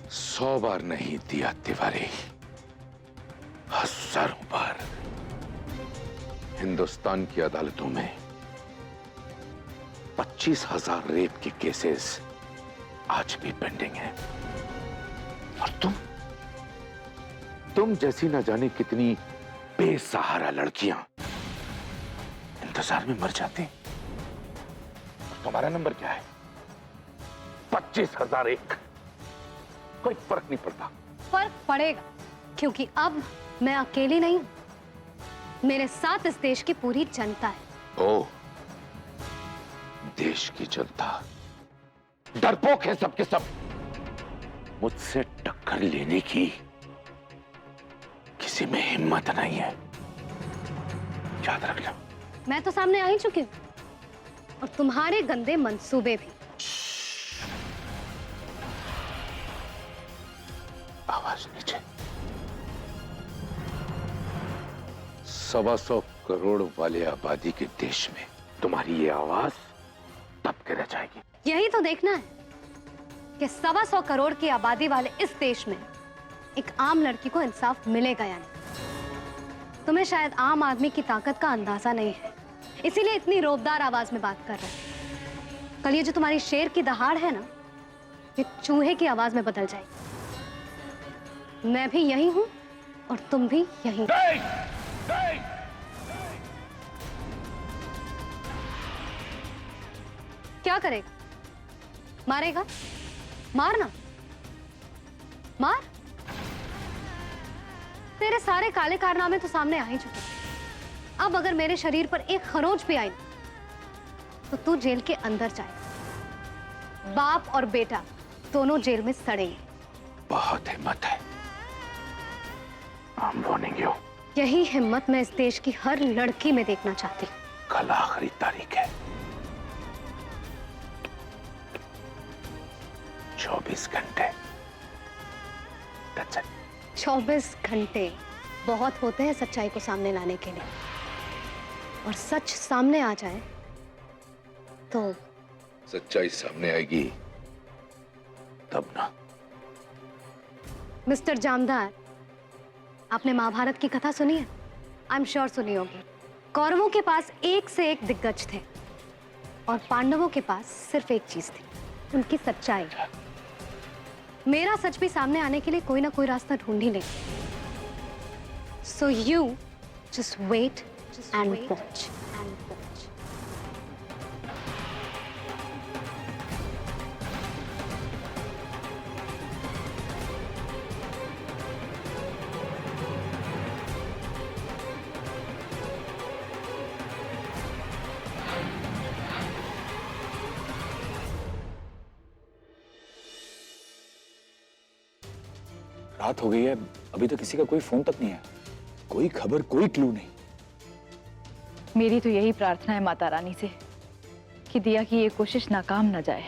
100 बार नहीं दिया तिवारी, हजारों बार। हिंदुस्तान की अदालतों में 25,000 रेप के केसेस आज भी पेंडिंग हैं। और तुम जैसी ना जाने कितनी बेसहारा लड़कियां इंतजार में मर जाती। तुम्हारा नंबर क्या है? 25,001। कोई फर्क नहीं पड़ता। फर्क पड़ेगा, क्योंकि अब मैं अकेली नहीं हूं, मेरे साथ इस देश की पूरी जनता है। ओ, देश की जनता डरपोक है सबके सब। मुझसे टक्कर लेने की किसी में हिम्मत नहीं है, याद रख लो। मैं तो सामने आ ही चुकी हूं, और तुम्हारे गंदे मंसूबे भी। आवाज नीचे। 125 करोड़ वाले आबादी के देश में तुम्हारी ये आवाज दब के रह जाएगी। यही तो देखना है कि 125 करोड़ की आबादी वाले इस देश में एक आम लड़की को इंसाफ मिलेगा या नहीं। तुम्हें शायद आम आदमी की ताकत का अंदाजा नहीं है, इसीलिए इतनी रोबदार आवाज में बात कर रहे हैं। कल ये जो तुम्हारी शेर की दहाड़ है ना, ये चूहे की आवाज में बदल जाएगी। मैं भी यही हूं और तुम भी यही। क्या करेगा? मारेगा? मारना, मार। तेरे सारे काले कारनामे तो सामने आ ही चुके। अब अगर मेरे शरीर पर एक खरोंच भी आई तो तू जेल के अंदर जाए। बाप और बेटा दोनों जेल में सड़ेंगे। बहुत हिम्मत है। I'm warning you। यही हिम्मत मैं इस देश की हर लड़की में देखना चाहती हूँ। कल आखिरी तारीख है। 24 घंटे। 24 घंटे बहुत होते हैं सच्चाई को सामने लाने के लिए, और सच सामने आ जाए तो सच्चाई सामने आएगी तब ना। मिस्टर जामदार, आपने महाभारत की कथा सुनी है? आई एम श्योर सुनी होगी। कौरवों के पास एक से एक दिग्गज थे और पांडवों के पास सिर्फ एक चीज थी, उनकी सच्चाई। मेरा सच भी सामने आने के लिए कोई ना कोई रास्ता ढूंढ ही लेंगे। So you just wait and watch. रात हो गई है, अभी तक किसी का कोई फोन तक नहीं है, कोई खबर, कोई क्लू नहीं। मेरी तो यही प्रार्थना है माता रानी से कि दिया की ये कोशिश नाकाम न जाए।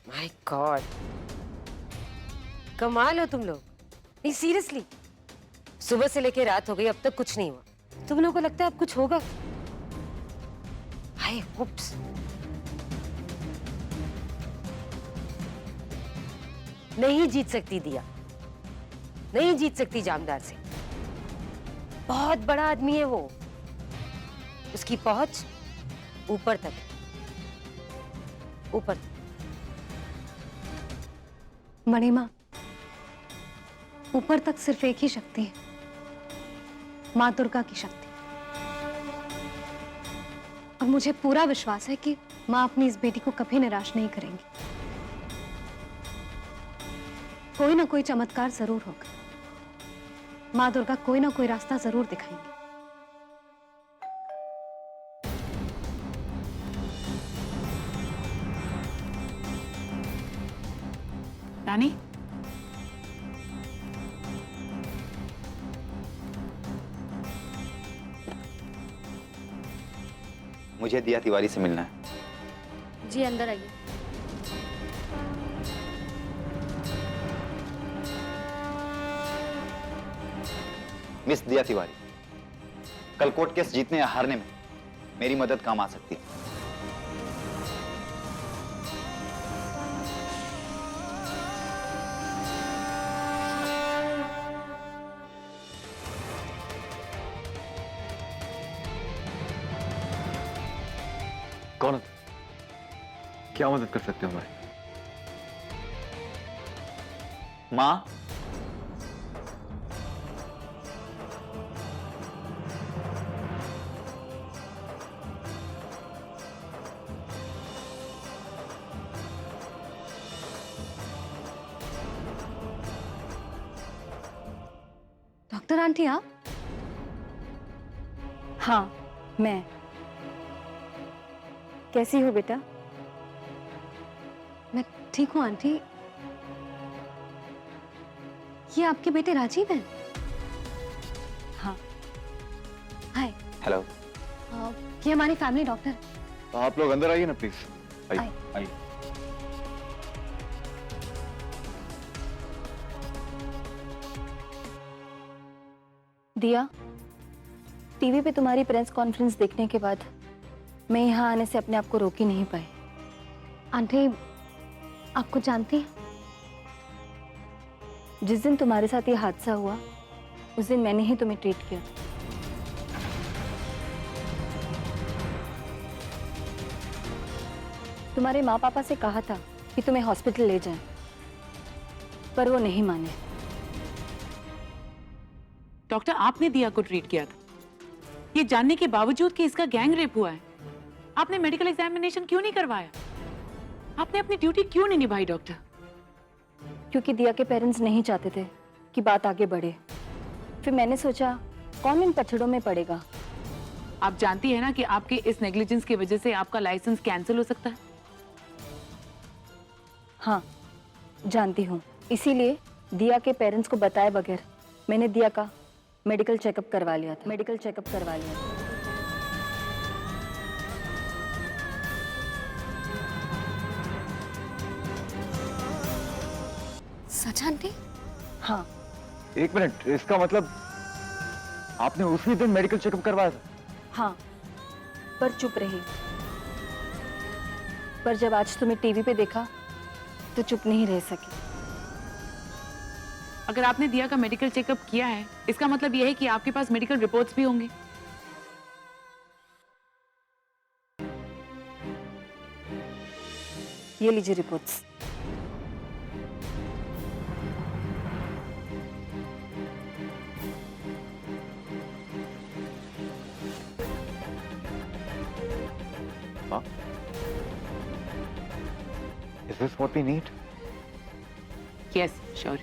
माय गॉड, कमाल हो तुम लोग। नहीं सीरियसली, सुबह से लेकर रात हो गई, अब तक कुछ नहीं हुआ। तुम लोगों को लगता है अब कुछ होगा? आई होप्स। नहीं जीत सकती दिया, नहीं जीत सकती जामदार से। बहुत बड़ा आदमी है वो, उसकी पहुंच ऊपर तक, ऊपर तक। मणिमा, ऊपर तक सिर्फ एक ही शक्ति है, मां दुर्गा की शक्ति। और मुझे पूरा विश्वास है कि मां अपनी इस बेटी को कभी निराश नहीं करेंगी। कोई ना कोई चमत्कार जरूर होगा, मां दुर्गा कोई ना कोई रास्ता जरूर दिखाएंगी। रानी, मुझे दिया तिवारी से मिलना है। जी अंदर आइए। मिस दिया तिवारी, कल कोर्ट केस जीतने या हारने में मेरी मदद काम आ सकती है। कौन हो? क्या मदद कर सकते हो हमारी? माँ, डॉक्टर आंटी आप? हाँ, मैं। कैसी हो बेटा? मैं ठीक हूँ आंटी। ये आपके बेटे राजीव हैं? हाँ। हाय। हेलो। ये हमारी फैमिली डॉक्टर। तो आप लोग अंदर आइए ना प्लीज। आइए आइए। आइए। दिया, टीवी पे तुम्हारी प्रेस कॉन्फ्रेंस देखने के बाद मैं यहाँ आने से अपने आप को रोक ही नहीं पाई। आंटी आप कुछ जानती हैं? जिस दिन तुम्हारे साथ ये हादसा हुआ उस दिन मैंने ही तुम्हें ट्रीट किया। तुम्हारे माँ पापा से कहा था कि तुम्हें हॉस्पिटल ले जाएं, पर वो नहीं माने। डॉक्टर, आपने दिया को ट्रीट किया था, ये जानने के बावजूद कि इसका गैंग रेप हुआ है। आपने मेडिकल एग्जामिनेशन क्यों नहीं करवाया? आपने अपनी ड्यूटी क्यों नहीं निभाई डॉक्टर? क्योंकि दिया के पेरेंट्स नहीं चाहते थे कि बात आगे बढ़े। फिर मैंने सोचा कौन इन पछड़ों में पड़ेगा। आप जानती है ना कि आपके इस नेग्लिजेंस की वजह से आपका लाइसेंस कैंसिल हो सकता है। हाँ, जानती हूँ। इसीलिए दिया के पेरेंट्स को बताए बगैर मैंने दिया का मेडिकल चेकअप करवा लिया था। सच आंटी? हाँ, एक मिनट, इसका मतलब आपने उसी दिन मेडिकल चेकअप करवाया था? हाँ, पर चुप रही। पर जब आज तुम्हें टीवी पे देखा तो चुप नहीं रह सकी। अगर आपने दिया का मेडिकल चेकअप किया है, इसका मतलब यह है कि आपके पास मेडिकल रिपोर्ट्स भी होंगे। ये लीजिए रिपोर्ट्स। हाँ? Is this what we need? Yes, sure.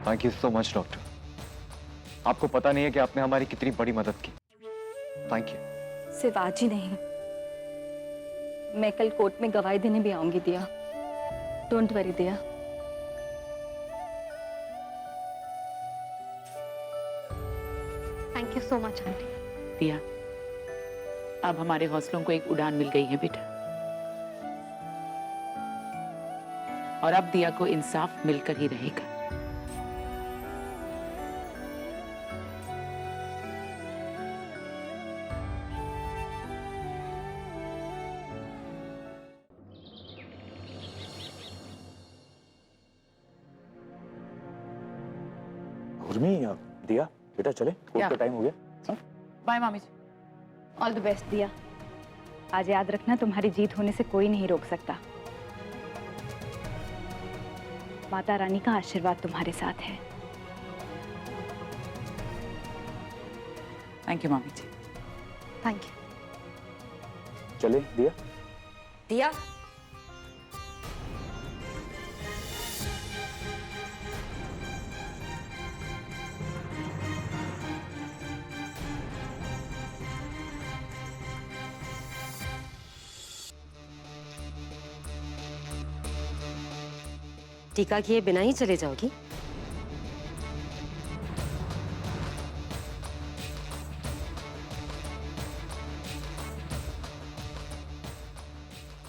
Thank you so much doctor. आपको पता नहीं है कि आपने हमारी कितनी बड़ी मदद की। Thank you. सिर्फ आज ही नहीं, मैं कल कोर्ट में गवाही देने भी आऊंगी दिया। डोंट वरी दिया। Thank you so much aunty. दिया, अब हमारे हौसलों को एक उड़ान मिल गई है बेटा, और अब दिया को इंसाफ मिलकर ही रहेगा। उर्मी, दिया बेटा चले, कोर्ट का टाइम हो गया। बाय मामी जी। ऑल द बेस्ट दिया। आज याद रखना, तुम्हारी जीत होने से कोई नहीं रोक सकता। माता रानी का आशीर्वाद तुम्हारे साथ है। थैंक यू मामी जी। Thank you. चले दिया। दिया, टीका किए बिना ही चले जाओगी?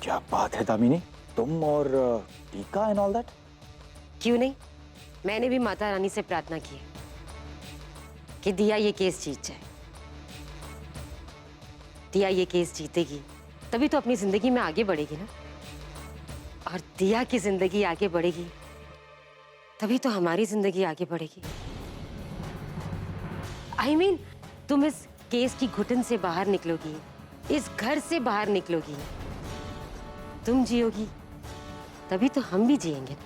क्या बात है दामिनी, तुम और टीका एंड ऑल दैट? क्यों नहीं, मैंने भी माता रानी से प्रार्थना की है कि दिया ये केस जीत जाए। दिया ये केस जीतेगी तभी तो अपनी जिंदगी में आगे बढ़ेगी ना, और दिया की जिंदगी आगे बढ़ेगी तभी तो हमारी जिंदगी आगे बढ़ेगी। I mean, तुम इस केस की घुटन से बाहर निकलोगी, इस घर से बाहर निकलोगी, तुम जियोगी, तभी तो हम भी जिएंगे।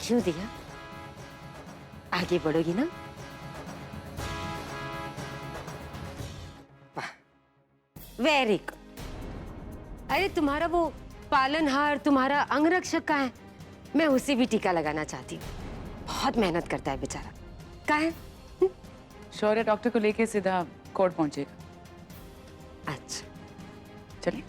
क्यों दिया? आगे बढ़ोगी ना? वाह, वेरी गुड। अरे तुम्हारा वो पालनहार, तुम्हारा अंगरक्षक का है, मैं उसे भी टीका लगाना चाहती हूँ। बहुत मेहनत करता है बेचारा। का है? शौर्य डॉक्टर को लेके सीधा कोर्ट पहुंचेगा। अच्छा चलिए।